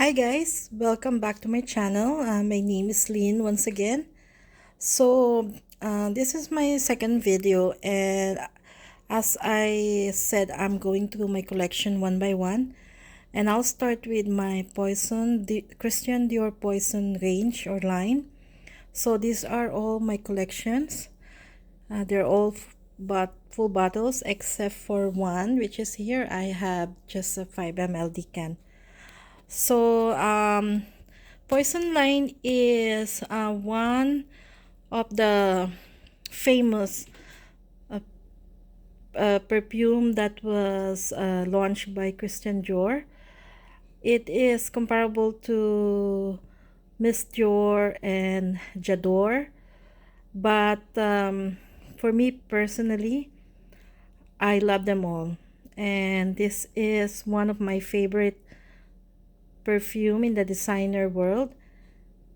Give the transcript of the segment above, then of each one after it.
Hi guys, welcome back to my channel. My name is Lynn once again. This is my second video, and as I said, I'm going through my collection one by one, and I'll start with my Christian Dior Poison range or line. So these are all my collections. They're all full bottles except for one, which is here. I have just a 5 ml decan. Poison line is one of the famous uh, perfume that was launched by Christian Dior. It is comparable to Miss Dior and J'adore, but for me personally, I love them all, and this is one of my favorite perfume in the designer world.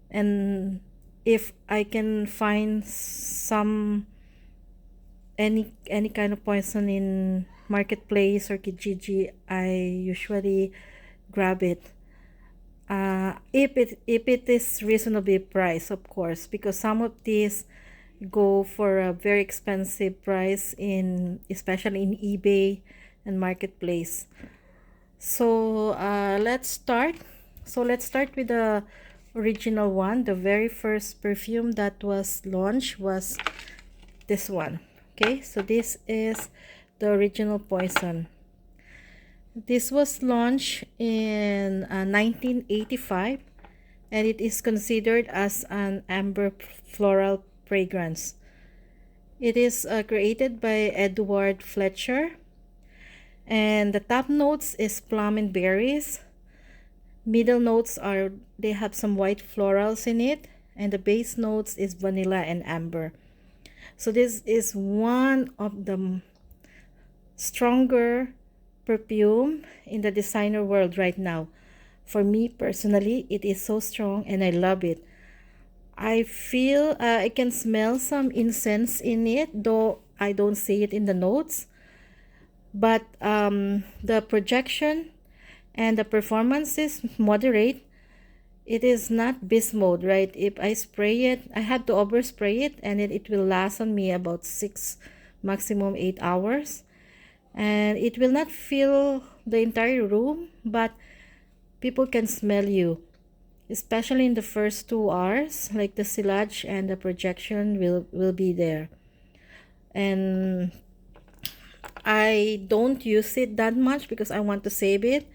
And if I can find any kind of poison in marketplace or Kijiji, I usually grab it. If it is reasonably priced, of course, because some of these go for a very expensive price especially in eBay and marketplace. Let's start. Let's start with the original one. The very first perfume that was launched was this one. Okay, so this is the original Poison. This was launched in 1985, and it is considered as an amber floral fragrance. It is created by Edward Fletcher, and the top notes is plum and berries. Middle notes are, they have some white florals in it, and the base notes is vanilla and amber. So this is one of the stronger perfume in the designer world right now. For me personally, it is so strong and I love it. I feel I can smell some incense in it, though I don't see it in the notes. But the projection and the performance is moderate. It is not beast mode, right? If I spray it, I have to overspray it, and it will last on me about 6, maximum 8 hours. And it will not fill the entire room, but people can smell you, especially in the first 2 hours. Like the silage and the projection will be there. And I don't use it that much because I want to save it.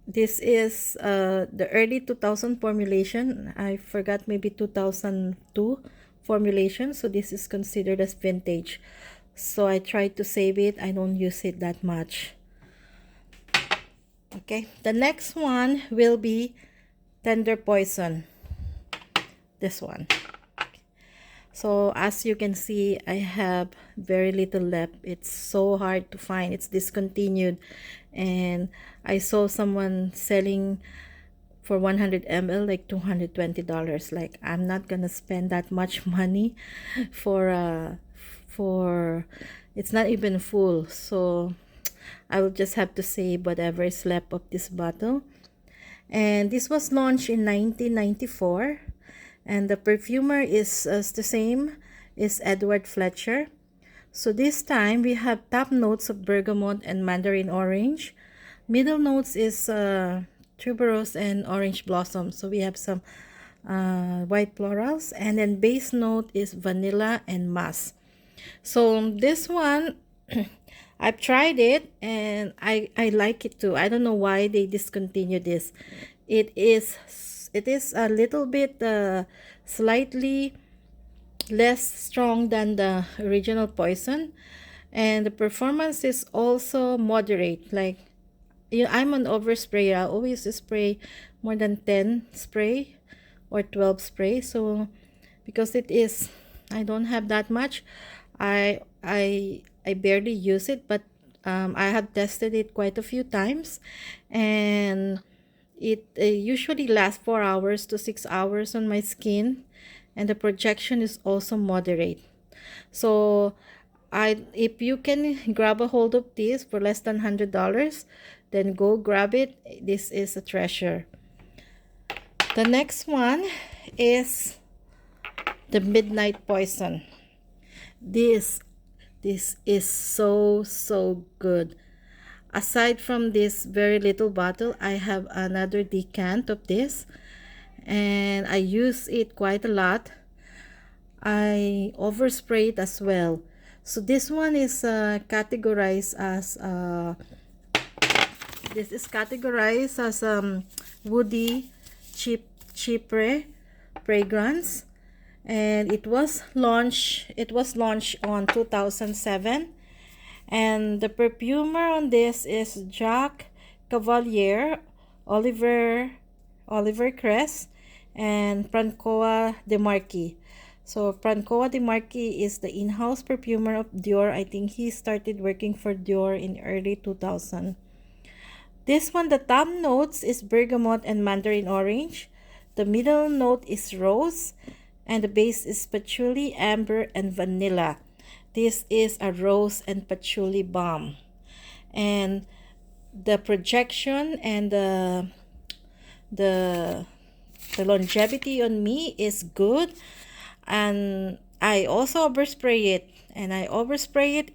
This is the early 2000 formulation. I forgot, maybe 2002 formulation. So this is considered as vintage. So I try to save it. I don't use it that much. Okay, the next one will be Tender Poison. This one. So as you can see, I have very little left. It's so hard to find. It's discontinued, and I saw someone selling for 100 ml like $220. Like, I'm not gonna spend that much money for it's not even full. So I will just have to save whatever is left of this bottle. And this was launched in 1994. And the perfumer is the same, is Edward Fletcher. So this time we have top notes of bergamot and mandarin orange. Middle notes is tuberose and orange blossom. So we have some white florals. And then base note is vanilla and musk. So this one, I've tried it and I like it too. I don't know why they discontinued this. It is a little bit slightly less strong than the original Poison, and the performance is also moderate. Like, I'm an oversprayer. I always spray more than 10 spray or 12 spray. So because I don't have that much, I barely use it, but I have tested it quite a few times, and it usually lasts 4 hours to 6 hours on my skin, and the projection is also moderate. So If you can grab a hold of this for less than $100, then go grab it. This is a treasure. The next one is the Midnight Poison. This is so good. Aside from this very little bottle, I have another decant of this, and I use it quite a lot. I overspray it as well. So this one is categorized as woody chypre fragrance, and it was launched on 2007, and the perfumer on this is Jacques Cavalier, Oliver Crest, and Francois de Marquis. So Francois de Marquis is the in-house perfumer of Dior. I think he started working for Dior in early 2000. This one, the top notes is bergamot and mandarin orange. The middle note is rose, and the base is patchouli, amber, and vanilla. This is a rose and patchouli balm. And the projection and the longevity on me is good. And I also overspray it.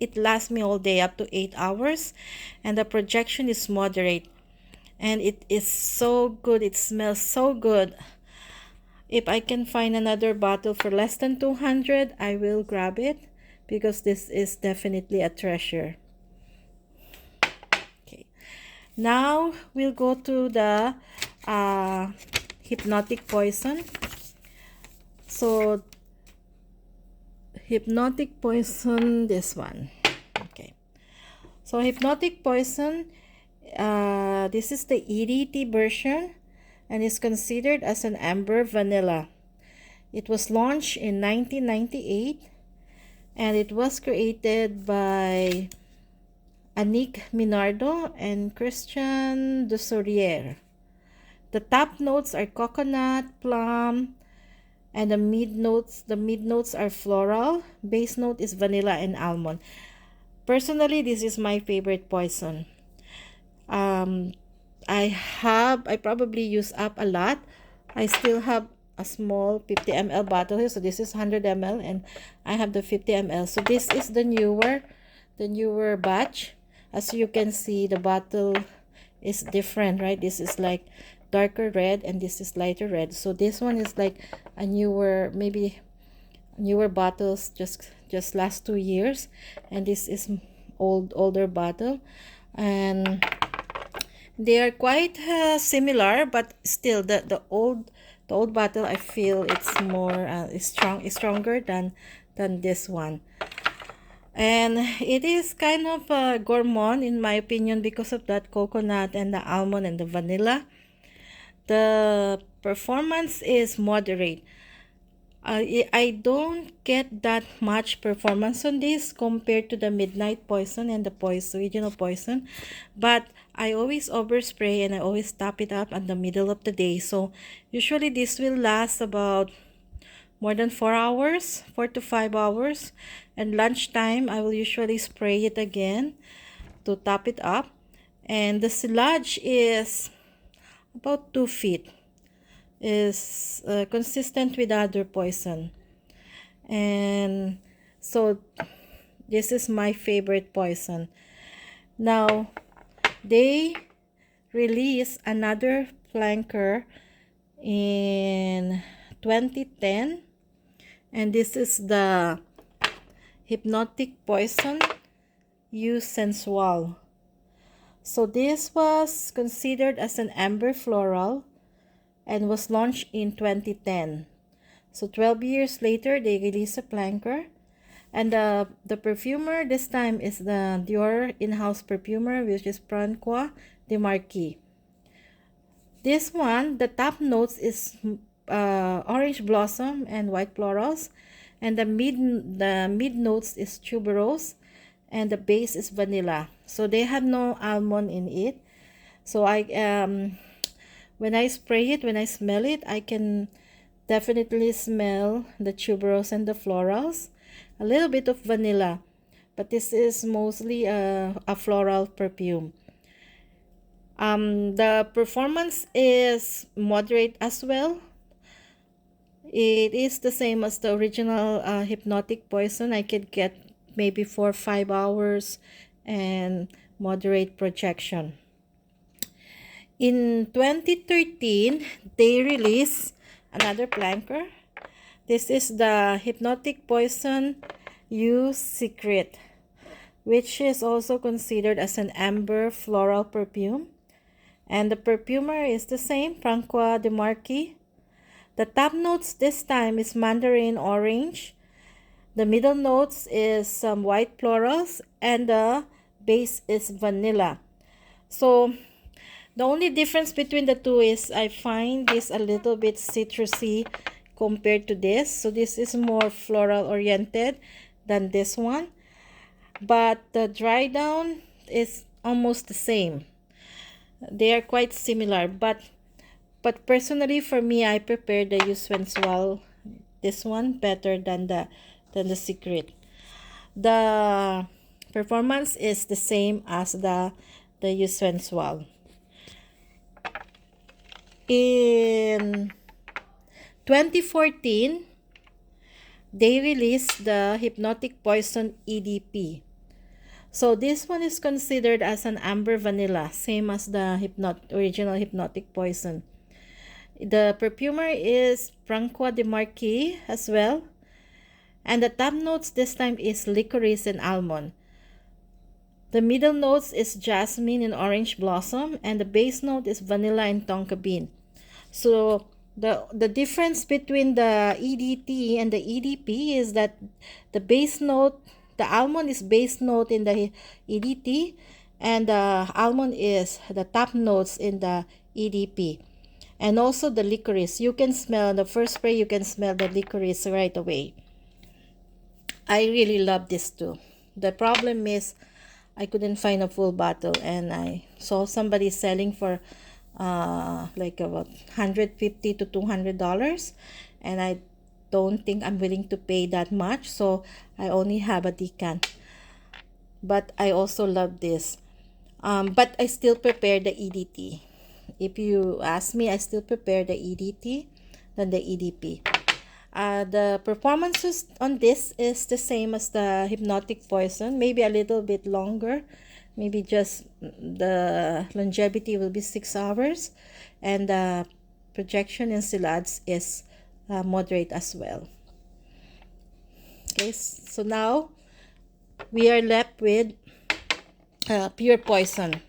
It lasts me all day, up to 8 hours. And the projection is moderate. And it is so good. It smells so good. If I can find another bottle for less than 200, I will grab it, because this is definitely a treasure. Okay. Now we'll go to the Hypnotic Poison. So Hypnotic Poison, this one. Okay. So Hypnotic Poison, this is the EDT version, and is considered as an amber vanilla. It was launched in 1998, and it was created by Annick Minardo and Christian Dussorier. The top notes are coconut, plum, and the mid notes are floral. Base note is vanilla and almond. Personally, this is my favorite poison. I probably use up a lot. I still have a small 50 ml bottle here, so this is 100 ml, and I have the 50 ml. So this is the newer batch. As you can see, the bottle is different, right? This is like darker red, and this is lighter red. So this one is like a newer bottles, just last 2 years, and this is older bottle, and they are quite similar, but still the old bottle, I feel it's more stronger than this one. And it is kind of gourmand in my opinion, because of that coconut and the almond and the vanilla. The performance is moderate. I don't get that much performance on this compared to the Midnight Poison and the original Poison, but I always overspray and I always top it up in the middle of the day. So usually this will last about more than 4 hours, 4 to 5 hours, and lunchtime I will usually spray it again to top it up. And the silage is about 2 feet. Is consistent with other poison, and so this is my favorite poison. Now they released another flanker in 2010, and this is the Hypnotic Poison Eau Sensual. So this was considered as an amber floral and was launched in 2010. So 12 years later, they released a flanker. And the perfumer this time is the Dior in-house perfumer, which is Francois de Marquis. This one, the top notes is orange blossom and white florals, and the mid notes is tuberose, and the base is vanilla. So they have no almond in it. So when I spray it, when I smell it, I can definitely smell the tuberose and the florals, a little bit of vanilla. but this is mostly a floral perfume. The performance is moderate as well. It is the same as the original Hypnotic Poison. I could get maybe 4 or 5 hours and moderate projection. In 2013, they released another flanker. This is the Hypnotic Poison You Secret, which is also considered as an amber floral perfume. And the perfumer is the same, Francois de Marquis. The top notes this time is mandarin orange. The middle notes is some white florals, and the base is vanilla. So the only difference between the two is I find this a little bit citrusy compared to this. So this is more floral oriented than this one. But the dry down is almost the same. They are quite similar, but personally for me, I prefer the Yeux Sensual, this one, better than the Secret. The performance is the same as the Yeux Sensual. In 2014, they released the Hypnotic Poison EDP. So this one is considered as an amber vanilla, same as the original Hypnotic Poison. The perfumer is Francois de Marquis as well. And the top notes this time is licorice and almond. The middle notes is jasmine and orange blossom, and the base note is vanilla and tonka bean. So the difference between the EDT and the EDP is that the base note, the almond is base note in the EDT, and the almond is the top notes in the EDP. And also the licorice, you can smell, the first spray you can smell the licorice right away. I really love this too. The problem is I couldn't find a full bottle, and I saw somebody selling for like about $150 to $200, and I don't think I'm willing to pay that much, so I only have a decant. But I also love this. But I still prepare the EDT. If you ask me, I still prepare the EDT than the EDP. The performances on this is the same as the Hypnotic Poison, maybe a little bit longer. Maybe just the longevity will be 6 hours, and the projection in silhouettes is moderate as well. Okay, so now we are left with Pure Poison.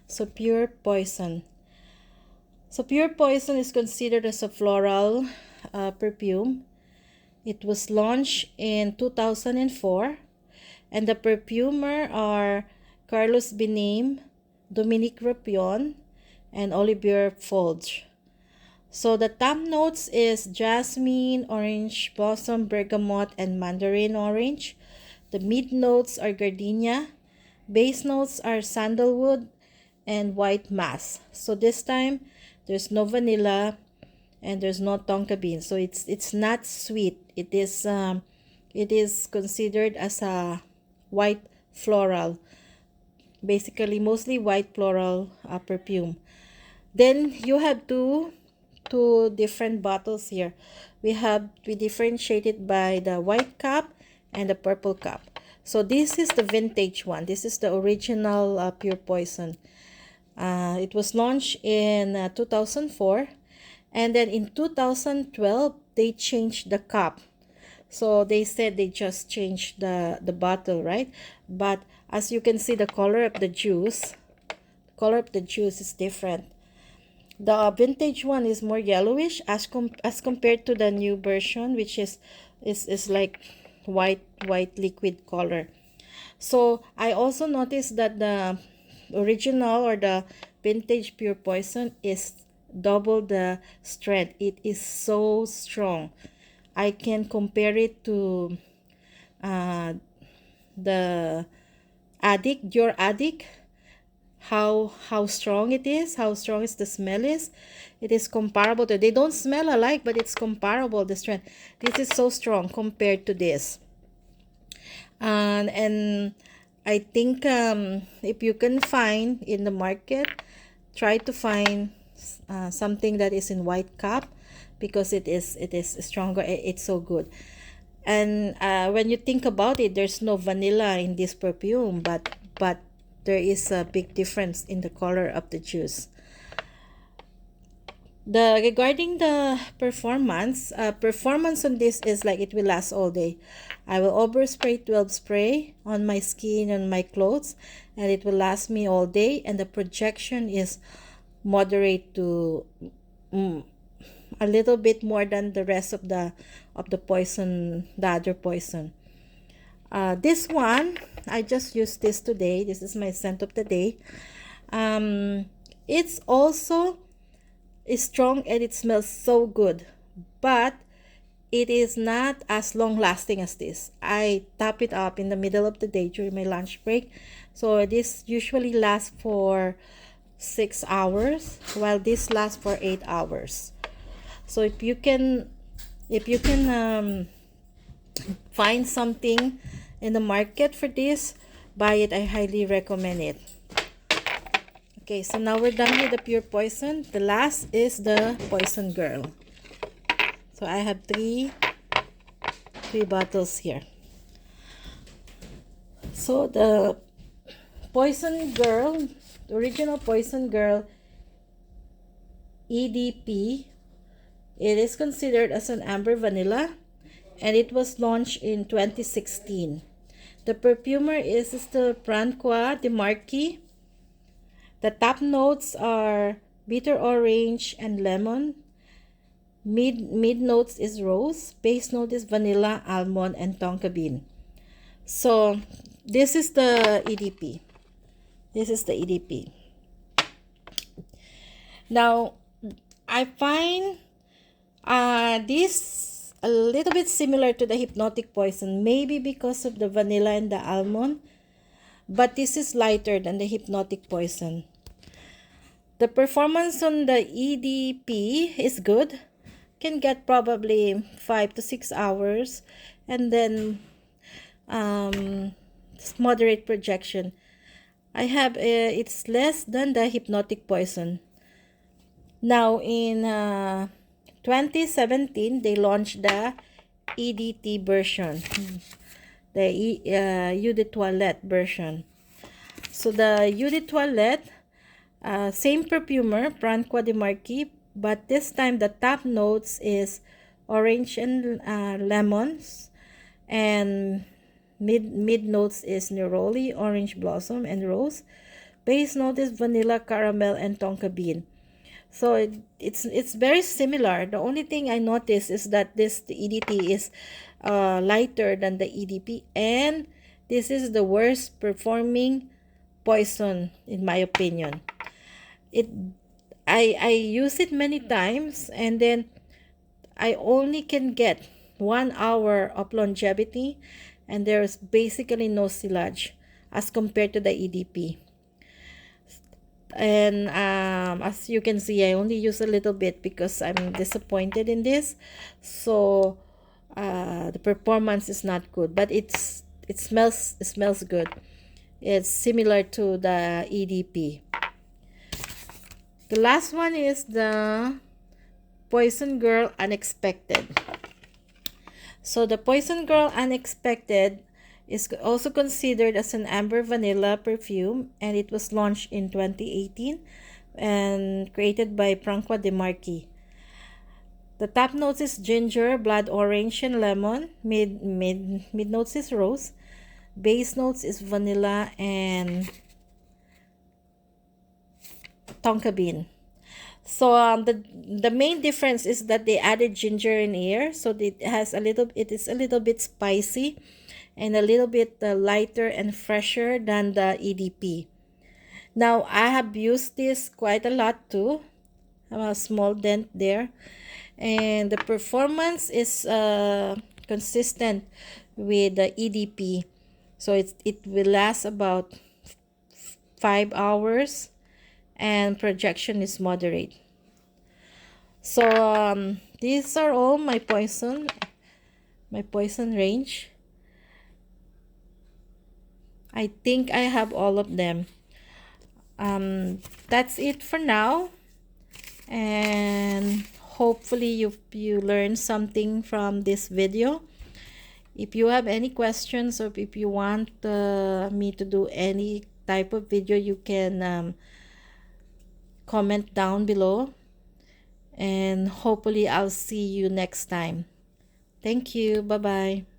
So Pure Poison. So Pure Poison is considered as a floral perfume. It was launched in 2004, and the perfumer are Carlos Benim, Dominique Rapion, and Olivier Folge. So the top notes is jasmine, orange blossom, bergamot, and mandarin orange. The mid notes are gardenia. Base notes are sandalwood and white mass. So this time there's no vanilla and there's no tonka bean. So it's not sweet. It is considered as a white floral, basically mostly white floral perfume. Then you have two different bottles here. We differentiate it by the white cup and the purple cup. So this is the vintage one. This is the original Pure Poison. It was launched in 2004, and then in 2012 they changed the cup. So they said they just changed the bottle, right? But as you can see, the color of the juice is different. The vintage one is more yellowish as compared to the new version, which is like white liquid color. So I also noticed that the original or the vintage Pure Poison is double the strength. It is so strong. I can compare it to the Dior Addict. How strong it is, how strong is the smell is. It is comparable to, they don't smell alike, but it's comparable, the strength. This is so strong compared to this. And I think if you can find in the market, try to find something that is in white cap, because it is stronger. It's so good. And when you think about it, there's no vanilla in this perfume, but there is a big difference in the color of the juice. Regarding the performance on this is like it will last all day. I will overspray 12 spray on my skin and my clothes, and it will last me all day. And the projection is moderate to a little bit more than the rest of the poison, the other poison. This one, I just used this today. This is my scent of the day. It's also strong and it smells so good, but it is not as long lasting as this. I top it up in the middle of the day during my lunch break, so this usually lasts for 6 hours, while this lasts for 8 hours. So if you can find something in the market for this, buy it. I highly recommend it. Okay, so now we're done with the pure poison. The last is the poison girl. So I have three bottles here. So the poison girl, the original poison girl EDP, it is considered as an amber vanilla, and it was launched in 2016. The perfumer is the Francois de Marquis. The top notes are bitter orange and lemon. Mid notes is rose. Base note is vanilla, almond, and tonka bean. So this is the EDP. This is the EDP. Now I find this a little bit similar to the Hypnotic Poison, maybe because of the vanilla and the almond, but this is lighter than the Hypnotic Poison. The performance on the EDP is good. Can get probably 5 to 6 hours, and then moderate projection. I have it's less than the Hypnotic Poison. Now in 2017 they launched the EDT version, the Eau de Toilette version. So the Eau de Toilette, same perfumer, Francois de Marquis, but this time the top notes is orange and lemons, and mid notes is neroli, orange blossom, and rose. Base note is vanilla, caramel, and tonka bean. So it's very similar. The only thing I noticed is that the EDT is lighter than the EDP, and this is the worst performing poison in my opinion. I use it many times, and then I only can get 1 hour of longevity, and there's basically no silage as compared to the EDP. And as you can see, I only use a little bit because I'm disappointed in this. So the performance is not good, but it smells good. It's similar to the EDP. The last one is the Poison Girl Unexpected. So the Poison Girl Unexpected is also considered as an amber vanilla perfume, and it was launched in 2018 and created by Francois de Marquis. The top notes is ginger, blood orange, and lemon. Mid notes is rose. Base notes is vanilla and tonka bean. So the main difference is that they added ginger in here, so it is a little bit spicy and a little bit lighter and fresher than the EDP. Now I have used this quite a lot too. I have a small dent there, and the performance is consistent with the EDP. So it will last about 5 hours, and projection is moderate. So these are all my poison range. I think I have all of them. That's it for now, and hopefully you learned something from this video. If you have any questions, or if you want me to do any type of video, you can comment down below, and hopefully I'll see you next time. Thank you. Bye bye.